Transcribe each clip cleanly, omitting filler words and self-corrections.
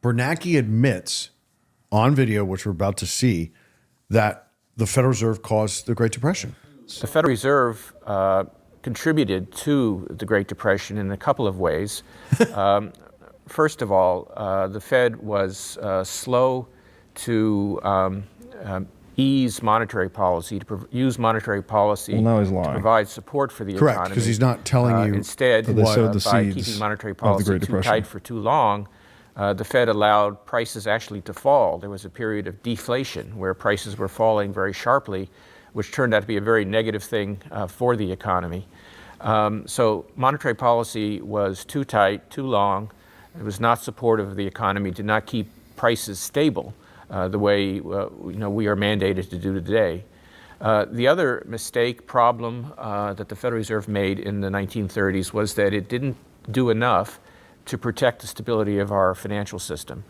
Bernanke admits on video, which we're about to see, that the Federal Reserve caused the Great Depression. The Federal Reserve contributed to the Great Depression in a couple of ways. First of all, the Fed was slow to ease monetary policy, to use monetary policy to provide support for the economy. Correct, because he's not telling you. Instead, by keeping monetary policy too tight for too long, the Fed allowed prices actually to fall. There was a period of deflation where prices were falling very sharply, which turned out to be a very negative thing for the economy. So monetary policy was too tight, too long. It was not supportive of the economy, did not keep prices stable the way we are mandated to do today. The other problem that the Federal Reserve made in the 1930s was that it didn't do enough to protect the stability of our financial system.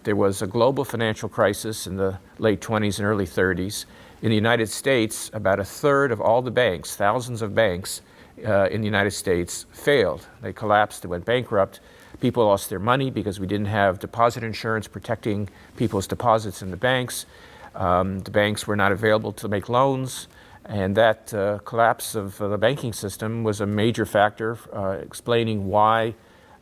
There was a global financial crisis in the late 20s and early 30s. In the United States, about a third of all the banks, thousands of banks in the United States, failed. They collapsed, they went bankrupt. People lost their money because we didn't have deposit insurance protecting people's deposits in the banks. The banks were not available to make loans, and that collapse of the banking system was a major factor explaining why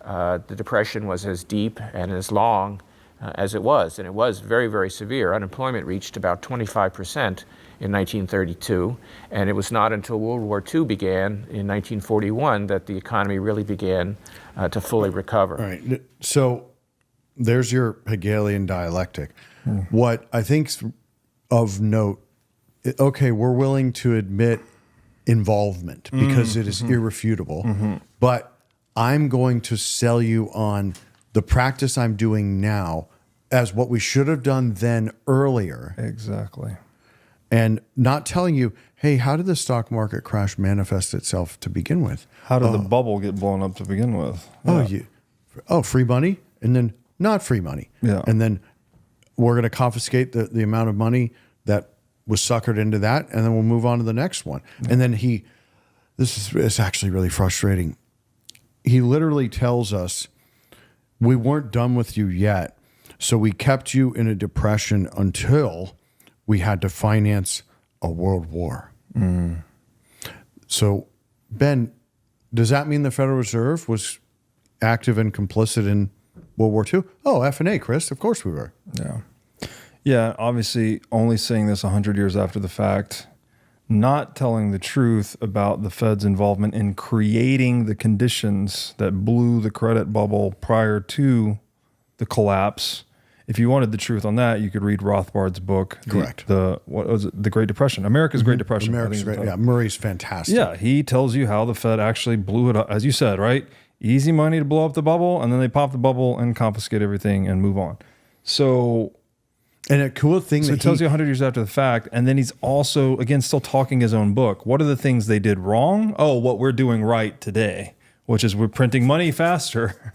the Depression was as deep and as long as it was. And it was very, very severe. Unemployment reached about 25% in 1932, and it was not until World War II began in 1941 that the economy really began to fully recover. All right. So there's your Hegelian dialectic. What I think's of note, okay, we're willing to admit involvement because it is irrefutable, but I'm going to sell you on the practice I'm doing now as what we should have done then earlier. Exactly. And not telling you, hey, how did the stock market crash manifest itself to begin with? How did the bubble get blown up to begin with? Yeah. Free money and then not free money. Yeah. And then we're going to confiscate the amount of money that was suckered into that, and then we'll move on to the next one. Yeah. And then it's actually really frustrating. He literally tells us, we weren't done with you yet, so we kept you in a depression until we had to finance a world war. So, Ben, does that mean the Federal Reserve was active and complicit in World War II? Oh, F&A, Chris, of course we were. Yeah. Yeah, obviously only saying this 100 years after the fact, not telling the truth about the Fed's involvement in creating the conditions that blew the credit bubble prior to the collapse. If you wanted the truth on that, you could read Rothbard's book. Correct. What was it? The Great Depression. America's Great Depression. America's Great. Yeah, Murray's fantastic. Yeah, he tells you how the Fed actually blew it up, as you said, right? Easy money to blow up the bubble, and then they pop the bubble and confiscate everything and move on. So, and a cool thing so that it tells you 100 years after the fact, and then he's also, again, still talking his own book. What are the things they did wrong? Oh, what we're doing right today, which is we're printing money faster.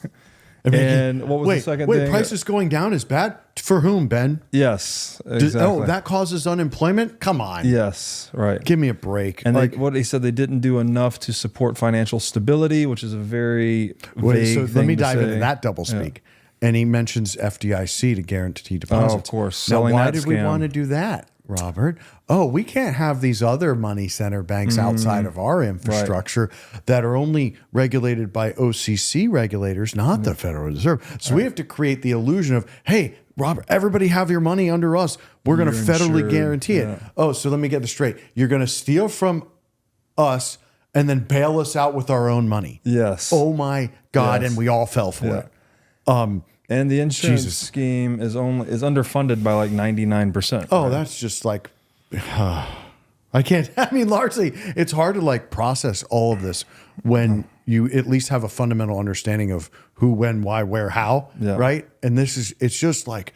And what was the second thing? Prices going down is bad? For whom, Ben? Yes, exactly. That causes unemployment? Come on. Yes, right. Give me a break. And what he said, they didn't do enough to support financial stability, which is a very vague thing let me dive to into say. that doublespeak. Yeah. And he mentions FDIC to guarantee deposits. Oh, of course. Now, Selling why that did we scam. want to do that, Robert? Oh, we can't have these other money center banks outside of our infrastructure that are only regulated by OCC regulators, not the Federal Reserve. So we have to create the illusion of, hey, Robert, everybody have your money under us. We're going to federally insured. guarantee it. Oh, so let me get this straight. You're going to steal from us and then bail us out with our own money. Yes. Oh my God. And we all fell for it. And the insurance scheme is underfunded by like 99%. Oh, that's just like, I can't, I mean, largely it's hard to like process all of this when you at least have a fundamental understanding of who, when, why, where, how, right? And it's just like,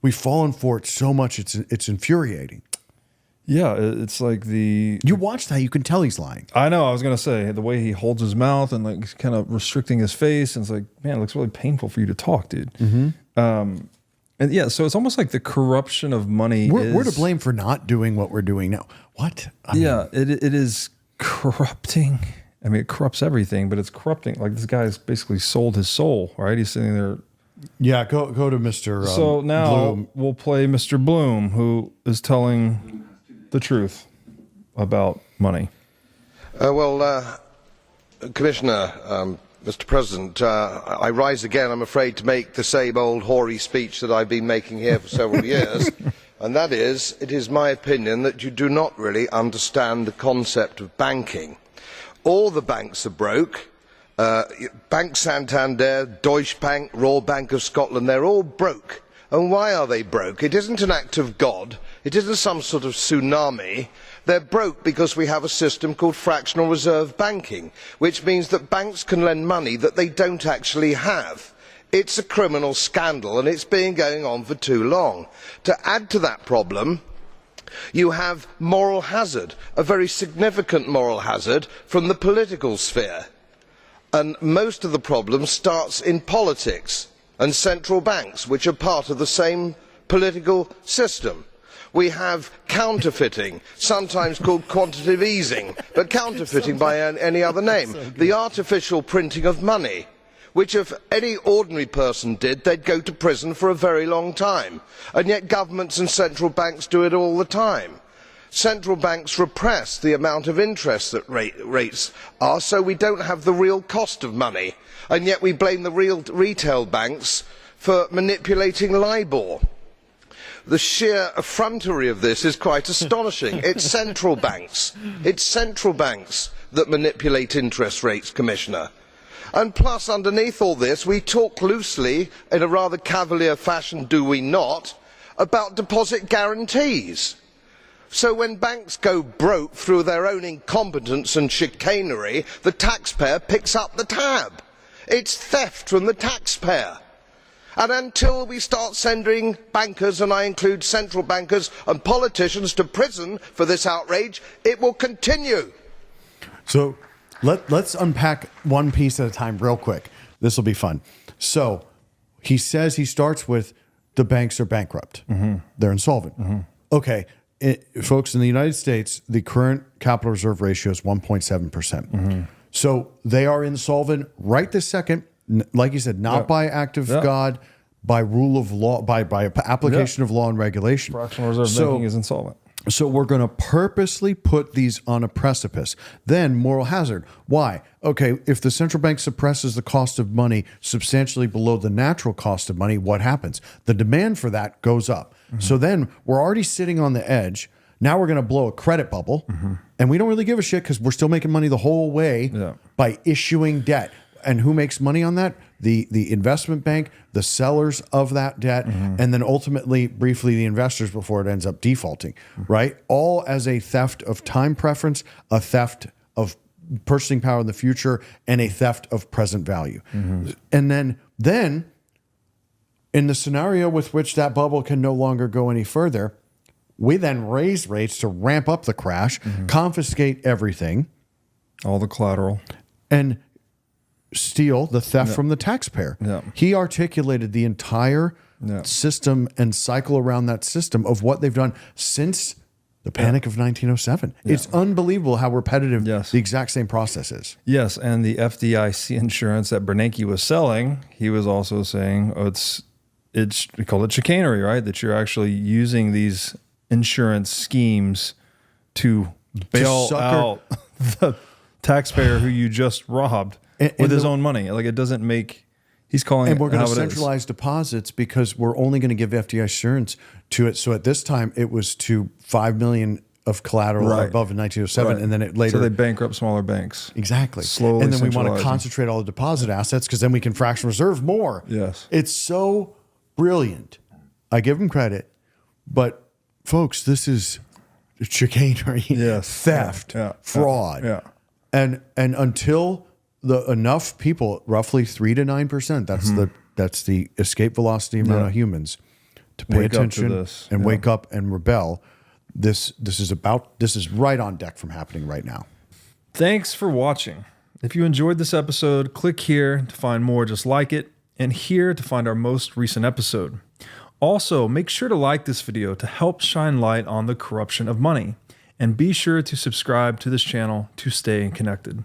we've fallen for it so much, it's infuriating. Yeah, it's like You watch that, you can tell he's lying. I know, I was going to say, the way he holds his mouth and like kind of restricting his face, and it's like, man, it looks really painful for you to talk, dude. And yeah, so it's almost like the corruption of money. We're to blame for not doing what we're doing now. What? It is corrupting. I mean, it corrupts everything, but it's corrupting. Like this guy's basically sold his soul, right? He's sitting there Yeah, go to Mr. So now Bloom. we'll play Mr. Bloom, who is telling the truth about money. Commissioner, Mr. President, I rise again, I'm afraid, to make the same old hoary speech that I've been making here for several years, and that is, it is my opinion that you do not really understand the concept of banking. All the banks are broke. Bank Santander, Deutsche Bank, Royal Bank of Scotland, they're all broke. And why are they broke? It isn't an act of God. It isn't some sort of tsunami. They're broke because we have a system called fractional reserve banking, which means that banks can lend money that they don't actually have. It's a criminal scandal, and it's been going on for too long. To add to that problem, you have moral hazard, a very significant moral hazard from the political sphere. And most of the problem starts in politics and central banks, which are part of the same political system. We have counterfeiting, sometimes called quantitative easing, but counterfeiting by any other name. The artificial printing of money, which if any ordinary person did, they'd go to prison for a very long time. And yet governments and central banks do it all the time. Central banks repress the amount of interest that rates are, so we don't have the real cost of money. And yet we blame the real retail banks for manipulating LIBOR. The sheer effrontery of this is quite astonishing. It's central banks. It's central banks that manipulate interest rates, Commissioner. And plus, underneath all this, we talk loosely, in a rather cavalier fashion, do we not, about deposit guarantees. So when banks go broke through their own incompetence and chicanery, the taxpayer picks up the tab. It's theft from the taxpayer. And until we start sending bankers, and I include central bankers and politicians, to prison for this outrage, it will continue. So let's unpack one piece at a time real quick. This will be fun. So he says he starts with the banks are bankrupt. Mm-hmm. They're insolvent. Mm-hmm. Okay. Folks, in the United States, the current capital reserve ratio is 1.7%. Mm-hmm. So they are insolvent right this second, like you said, not by act of God, by rule of law, by application of law and regulation. Fractional reserve banking is insolvent. So we're going to purposely put these on a precipice. Then moral hazard. Why? Okay, if the central bank suppresses the cost of money substantially below the natural cost of money, what happens? The demand for that goes up. Mm-hmm. So then we're already sitting on the edge. Now we're going to blow a credit bubble, and we don't really give a shit because we're still making money the whole way by issuing debt. And who makes money on that? The investment bank, the sellers of that debt, and then ultimately, briefly, the investors before it ends up defaulting, right? All as a theft of time preference, a theft of purchasing power in the future, and a theft of present value. And then in the scenario with which that bubble can no longer go any further, we then raise rates to ramp up the crash, confiscate everything. All the collateral. And steal the theft from the taxpayer. He articulated the entire system and cycle around that system of what they've done since the Panic of 1907. It's unbelievable how repetitive the exact same process is. Yes, and the FDIC insurance that Bernanke was selling, he was also saying, we call it chicanery, right? That you're actually using these insurance schemes to bail out the taxpayer who you just robbed with his own money. Like, it doesn't make... He's calling and we're going to how it centralize deposits because we're only going to give FDIC insurance to it. So at this time, it was to $5 million of collateral above in 1907, and then it later... So they bankrupt smaller banks. Exactly. Slowly and then we want to concentrate all the deposit assets because then we can fraction reserve more. Yes. It's so brilliant. I give them credit. But, folks, this is chicanery, theft, fraud. And until... enough people, roughly 3 to 9%. That's the escape velocity amount of humans to pay attention and wake up and rebel. This is right on deck from happening right now. Thanks for watching. If you enjoyed this episode, click here to find more just like it, and here to find our most recent episode. Also, make sure to like this video to help shine light on the corruption of money, and be sure to subscribe to this channel to stay connected.